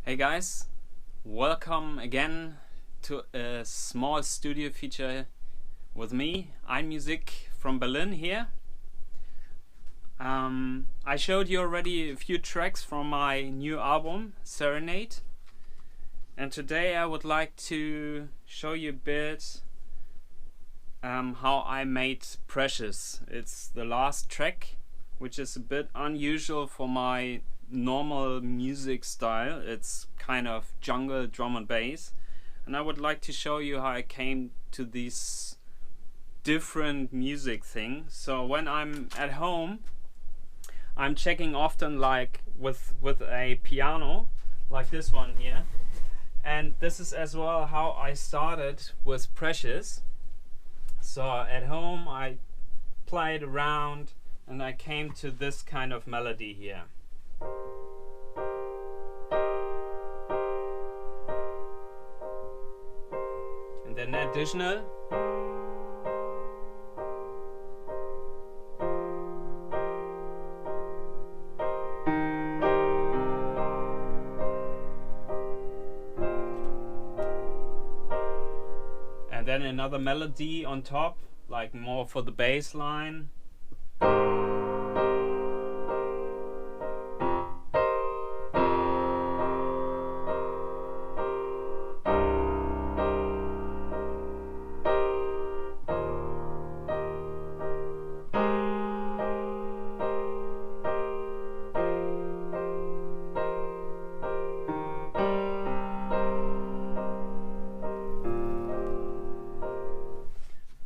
Hey guys, welcome again to a small studio feature with me, Einmusik from Berlin here. I showed you already a few tracks from my new album, Serenade. And today I would like to show you a bit how I made Precious. It's the last track, which is a bit unusual for my normal music style. It's kind of jungle drum and bass, and I would like to show you how I came to this different music thing. So when I'm at home, I'm checking often like with a piano like this one here, and this is as well how I started with Precious. So at home I played around and I came to this kind of melody here. And then additional. And then another melody on top, like more for the bass line.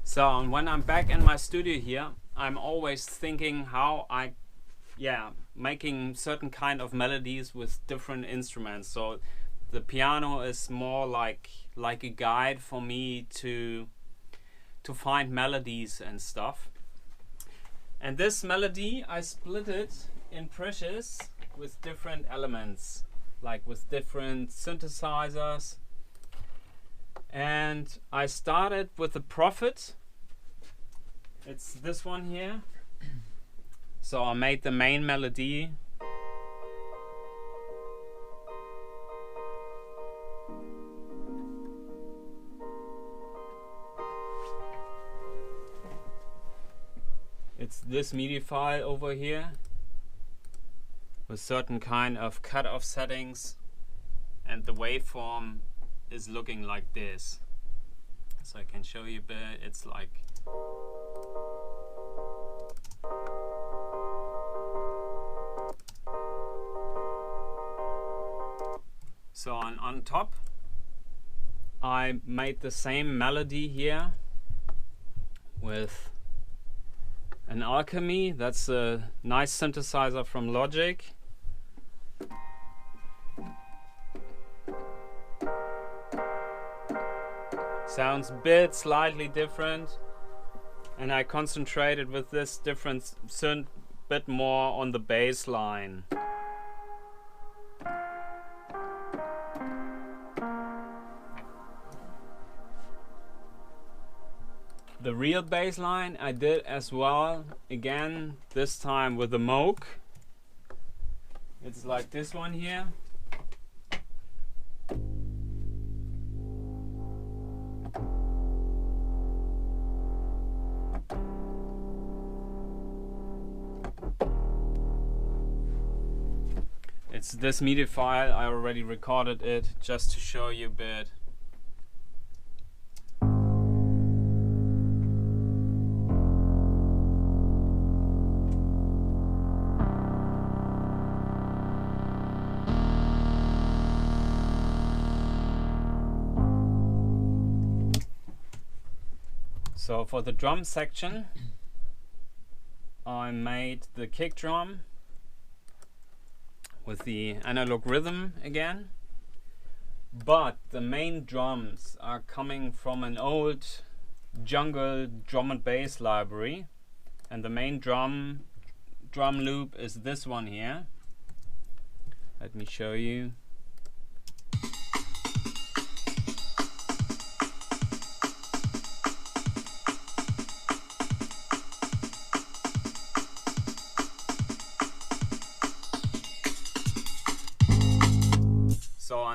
So when I'm back in my studio here, I'm always thinking how making certain kind of melodies with different instruments. So the piano is more like a guide for me to find melodies and stuff. And this melody I split it in Precious with different elements, like with different synthesizers. And I started with the Prophet. It's this one here. So I made the main melody. It's this MIDI file over here with certain kind of cutoff settings, and the waveform is looking like this. So I can show you a bit. It's like so on top I made the same melody here with an Alchemy. That's a nice synthesizer from Logic. Sounds a bit slightly different, and I concentrated with this different synth bit more on the bass line. The real bass line I did as well, again this time with the Moog. It's like this one here. It's this MIDI file. I already recorded it just to show you a bit. So for the drum section, I made the kick drum with the analog rhythm again, but the main drums are coming from an old jungle drum and bass library, and the main drum loop is this one here. Let me show you.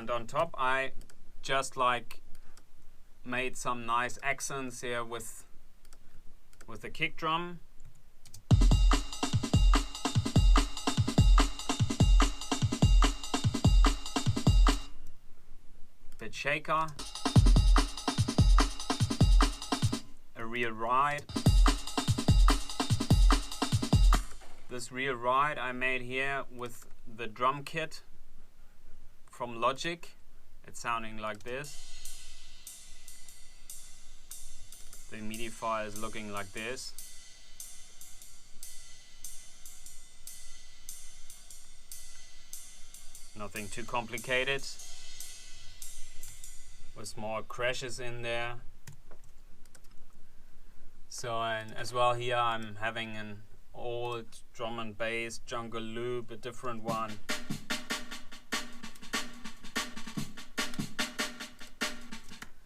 and on top I just like made some nice accents here with the kick drum. Bit shaker. A real ride. This real ride I made here with the drum kit from Logic. It's sounding like this. The MIDI file is looking like this. Nothing too complicated. With more crashes in there. So, and as well here I'm having an old drum and bass jungle loop, a different one.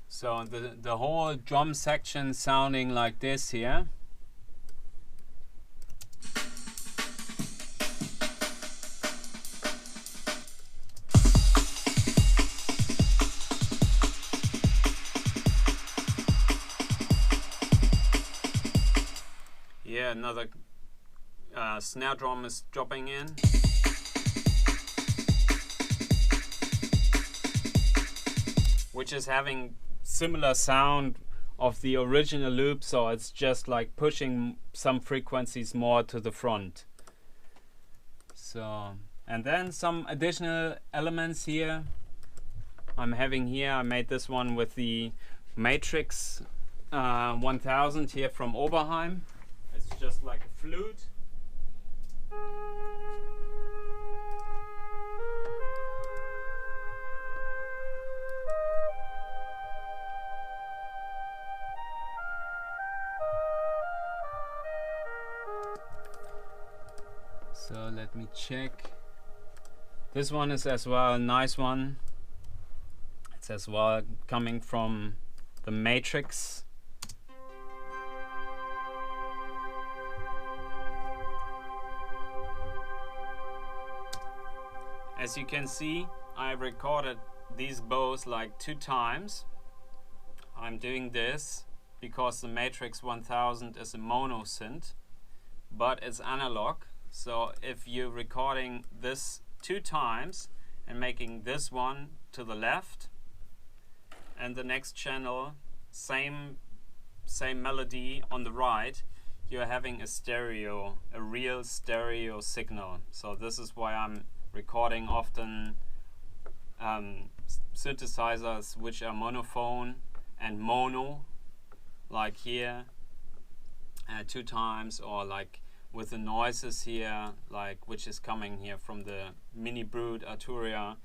So the whole drum section sounding like this here. Yeah, another snare drum is dropping in. Which is having similar sound of the original loop, so it's just like pushing some frequencies more to the front. So, and then some additional elements here I'm having here. I made this one with the Matrix 1000 here from Oberheim. It's just like a flute. So let me check. This one is as well a nice one. It's as well coming from the Matrix. As you can see, I recorded these bows like 2 times. I'm doing this because the Matrix 1000 is a mono synth, but it's analog. So if you're recording this 2 times and making this one to the left and the next channel same melody on the right, you're having a stereo, a real stereo signal. So this is why I'm recording often synthesizers which are monophone and mono, like here 2 times, or like with the noises here, like which is coming here from the Mini Brute Arturia.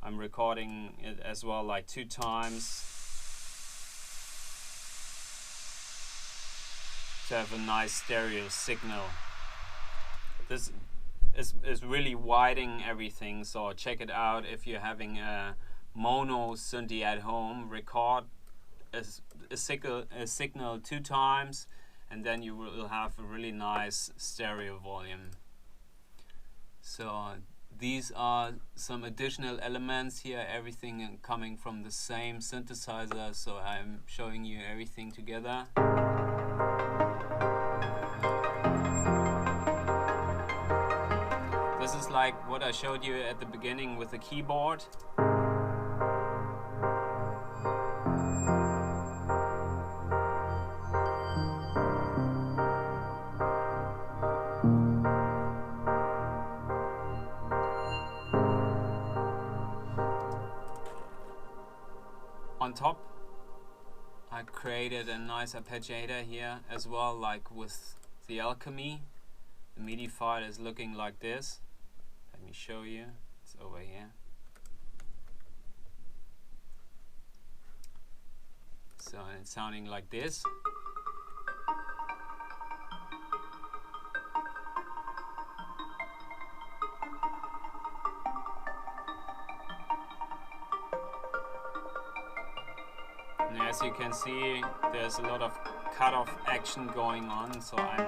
I'm recording it as well like 2 times to have a nice stereo signal. This is really widening everything, so check it out. If you're having a mono synthi at home, record a signal 2 times, and then you will have a really nice stereo volume. So these are some additional elements here, everything coming from the same synthesizer, so I'm showing you everything together. This is like what I showed you at the beginning with the keyboard. On top, I created a nice arpeggiator here as well, like with the Alchemy. The MIDI file is looking like this. Let me show you. It's over here. So it's sounding like this. And as you can see, there's a lot of cut-off action going on, so I'm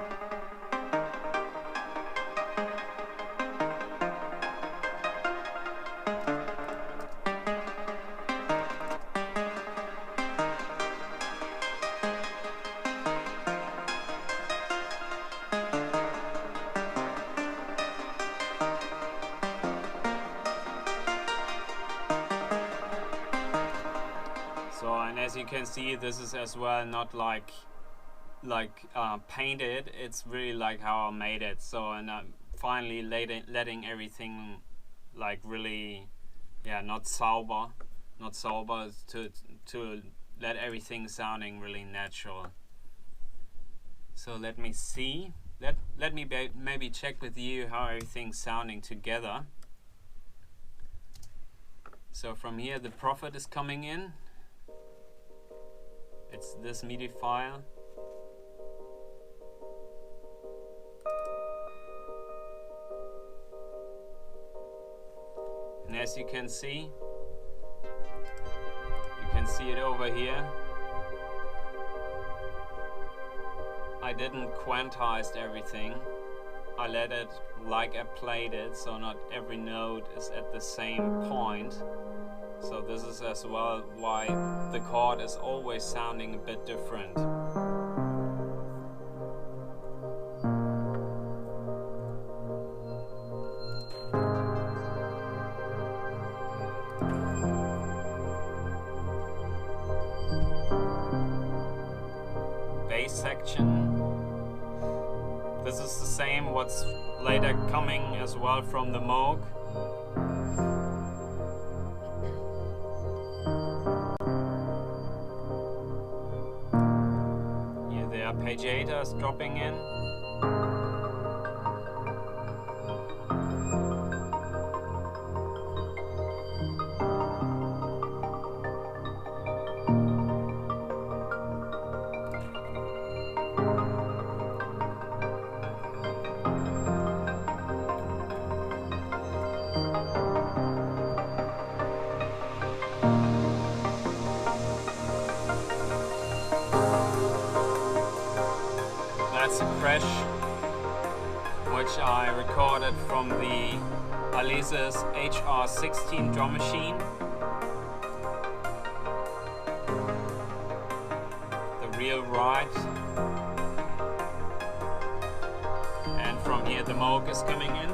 as you can see, this is as well not like painted. It's really like how I made it. So, and I'm finally letting everything like really, yeah, not sober to let everything sounding really natural. So let me see. Let me maybe check with you how everything's sounding together. So from here the profit is coming in. It's this MIDI file. And as you can see it over here. I didn't quantize everything. I let it like I played it, so not every note is at the same point. So this is as well why the chord is always sounding a bit different. Bass section. This is the same what's later coming as well from the Moog. Here the arpeggiators dropping in. That's a crash which I recorded from the Equalizers HR16 drum machine. The real ride. And from here the Moog is coming in.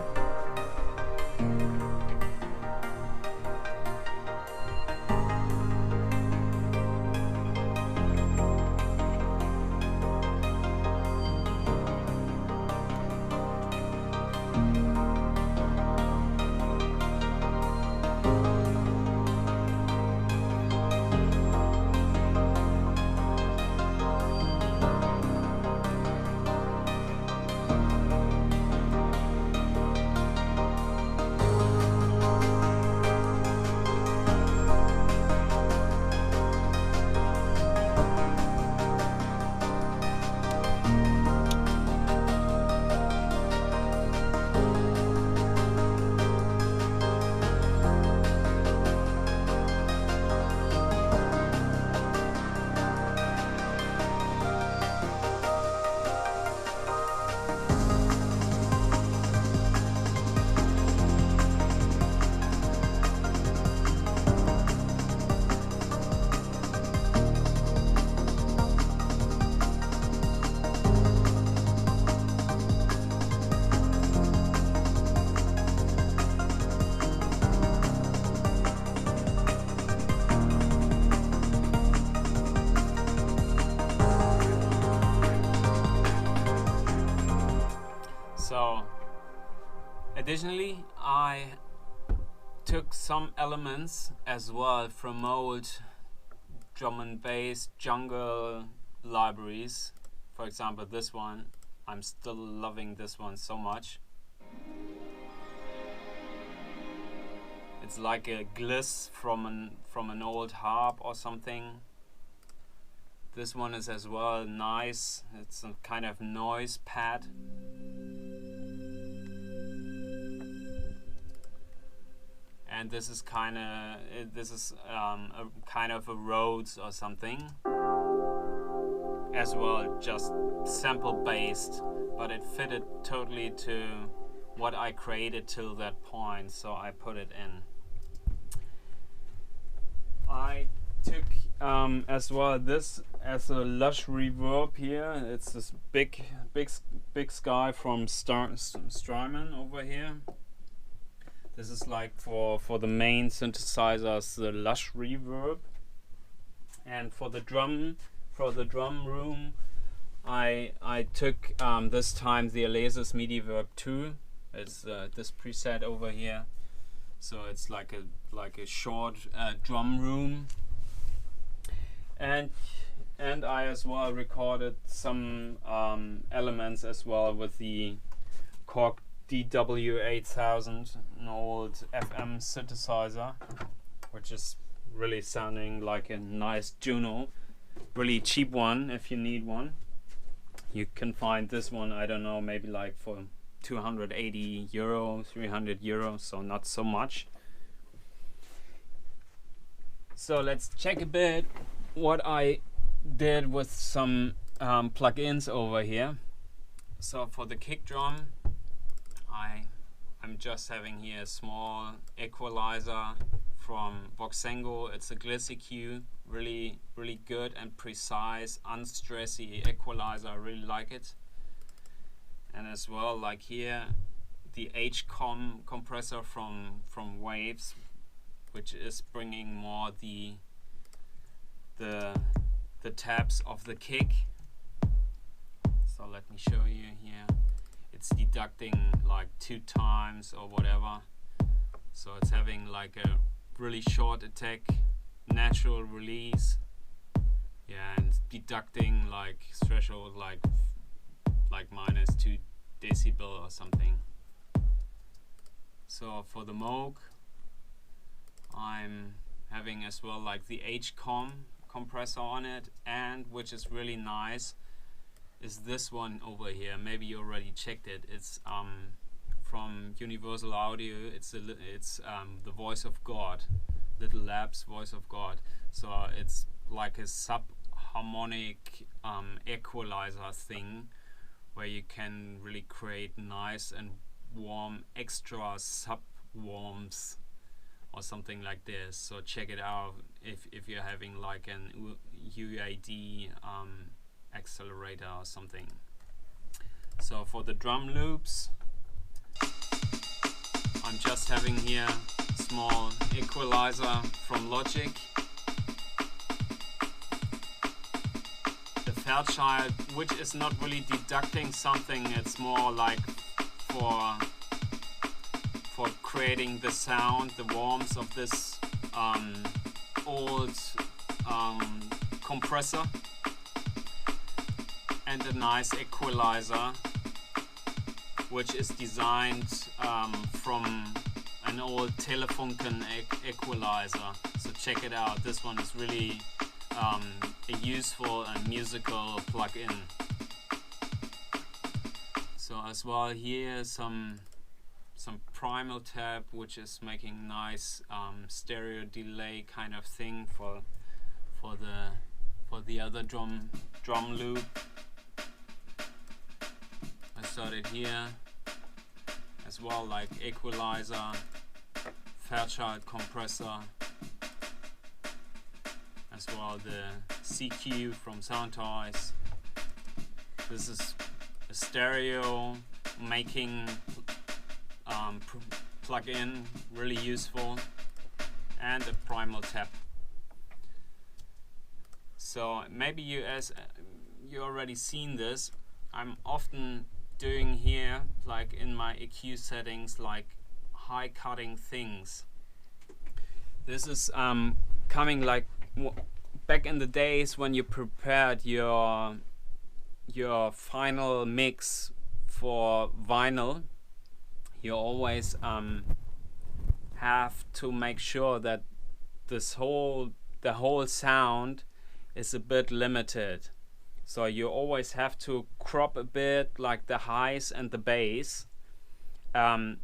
So additionally I took some elements as well from old drum and bass jungle libraries. For example, this one, I'm still loving this one so much. It's like a gliss from an old harp or something. This one is as well nice. It's a kind of noise pad. And this is kind of a kind of a Rhodes or something as well, just sample based, but it fitted totally to what I created till that point, so I put it in. I took as well this as a lush reverb here. It's this big sky from Strymon over here. This is like for the main synthesizers, the lush reverb. And for the drum room, I took this time the Equalizers MIDI Verb 2. It's this preset over here. So it's like a short drum room. And I as well recorded some elements as well with the Cork DW8000, an old FM synthesizer, which is really sounding like a nice Juno, really cheap one if you need one. You can find this one, I don't know, maybe like for 280 euro, 300 euros, so not so much. So let's check a bit what I did with some plugins over here. So for the kick drum, I'm just having here a small equalizer from Voxengo. It's a GlissyQ, really good and precise, unstressy equalizer. I really like it. And as well, like here, the H-Com compressor from Waves, which is bringing more the tabs of the kick. So let me show you here. It's deducting like 2 times or whatever. So it's having like a really short attack, natural release. Yeah, and deducting like threshold like -2 decibel or something. So for the Moog, I'm having as well like the H-Com compressor on it, and which is really nice is this one over here. Maybe you already checked it. It's from Universal Audio. It's the Voice of God, Little Labs Voice of God. So it's like a sub-harmonic equalizer thing, where you can really create nice and warm extra sub-warms or something like this. So check it out if you're having like an UAD accelerator or something. So for the drum loops, I'm just having here a small equalizer from Logic. The Fairchild, which is not really deducting something, it's more like for creating the sound, the warmth of this old compressor, and a nice equalizer, which is designed from an old Telefunken equalizer. So check it out. This one is really a useful and musical plug-in. So as well here some primal tab, which is making nice stereo delay kind of thing for the other drum loop. I started here as well, like equalizer, Fairchild compressor, as well the CQ from Soundtoys. This is a stereo making plug-in, really useful, and a primal tab. So maybe you already seen this. I'm often doing here, like in my EQ settings, like high cutting things. This is coming like back in the days when you prepared your final mix for vinyl. You always have to make sure that the whole sound is a bit limited. So you always have to crop a bit, like the highs and the bass, to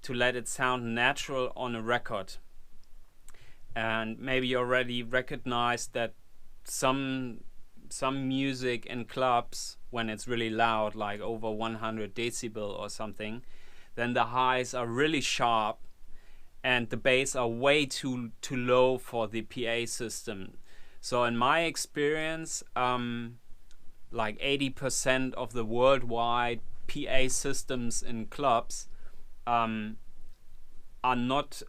let it sound natural on a record. And maybe you already recognized that some music in clubs, when it's really loud, like over 100 decibel or something, then the highs are really sharp and the bass are way too low for the PA system. So in my experience, like 80% of the worldwide PA systems in clubs are not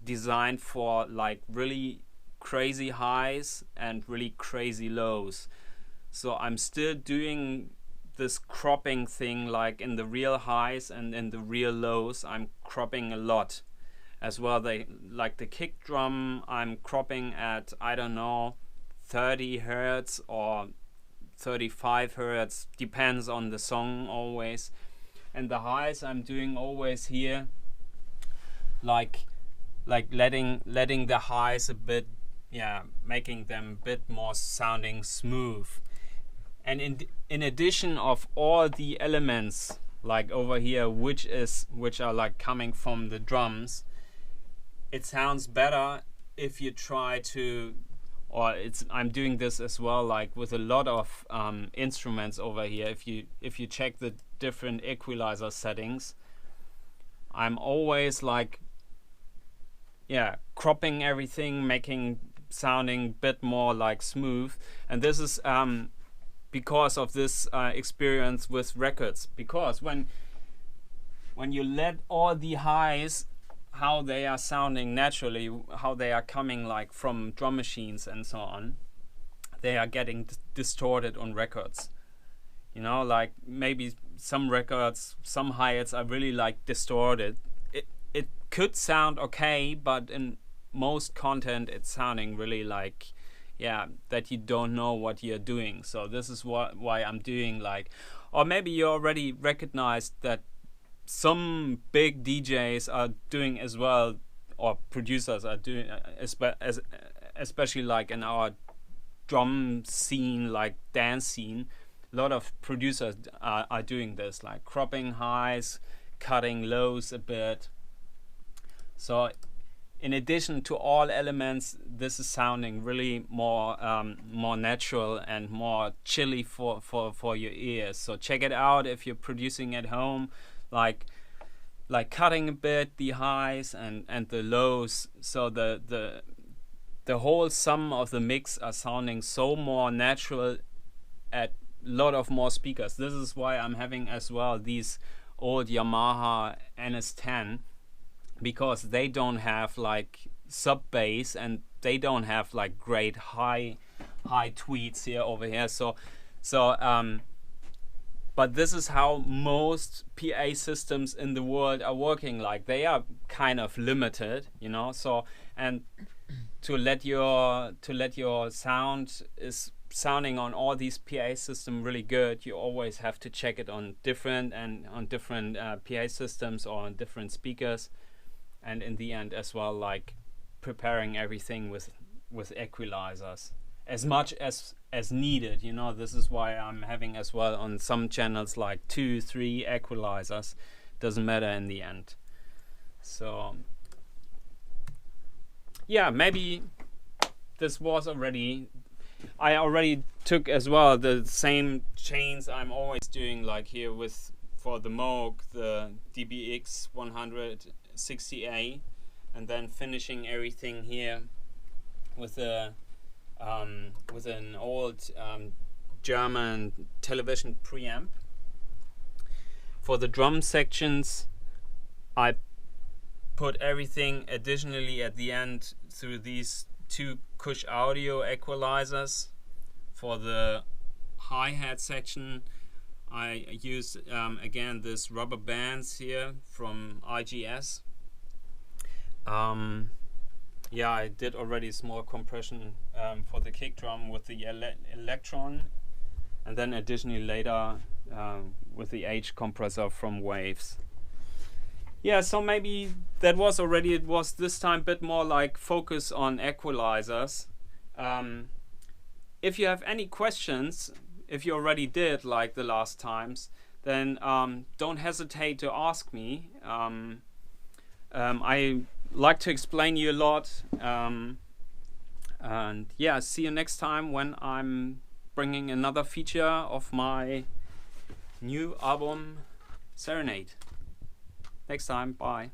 designed for like really crazy highs and really crazy lows. So I'm still doing this cropping thing, like in the real highs and in the real lows I'm cropping a lot as well. Like the kick drum, I'm cropping at, I don't know, 30 hertz or 35 hertz, depends on the song always. And the highs I'm doing always here, like letting the highs a bit, yeah, making them a bit more sounding smooth. And in addition of all the elements, like over here, which are like coming from the drums, it sounds better if you try to, or I'm doing this as well, like with a lot of instruments over here. If you check the different equalizer settings, I'm always like, yeah, cropping everything, making sounding a bit more like smooth. And this is because of this experience with records, because when you let all the highs, how they are sounding naturally, how they are coming like from drum machines and so on, they are getting distorted on records. You know, like maybe some records, some hi-hats are really like distorted. It could sound okay, but in most content it's sounding really like, yeah, that you don't know what you're doing. So this is why I'm doing like, or maybe you already recognized that some big DJs are doing as well, or producers are doing, especially like in our drum scene, like dance scene, a lot of producers are doing this, like cropping highs, cutting lows a bit. So in addition to all elements, this is sounding really more natural and more chilly for your ears. So check it out if you're producing at home, like cutting a bit the highs and the lows, so the whole sum of the mix are sounding so more natural at a lot of more speakers. This is why I'm having as well these old Yamaha NS10, because they don't have like sub bass and they don't have like great high tweets here over here. So but this is how most PA systems in the world are working. Like they are kind of limited, you know. So, and to let your sound is sounding on all these PA systems really good, you always have to check it on different PA systems or on different speakers. And in the end as well, like preparing everything with equalizers as much as needed, you know. This is why I'm having as well on some channels like 2-3 equalizers. Doesn't matter in the end. So yeah, maybe this was already, I already took as well the same chains I'm always doing, like here with, for the Moog, the DBX 160A, and then finishing everything here with a with an old German television preamp. For the drum sections, I put everything additionally at the end through these two Cush Audio equalizers. For the hi-hat section, I use again this rubber bands here from IGS. Yeah, I did already small compression for the kick drum with the Electron, and then additionally later with the H compressor from Waves. Yeah, so maybe that was already, it was this time a bit more like focus on equalizers. If you have any questions, if you already did like the last times, then don't hesitate to ask me. I like to explain you a lot, and yeah, see you next time when I'm bringing another feature of my new album Serenade. Next time, bye.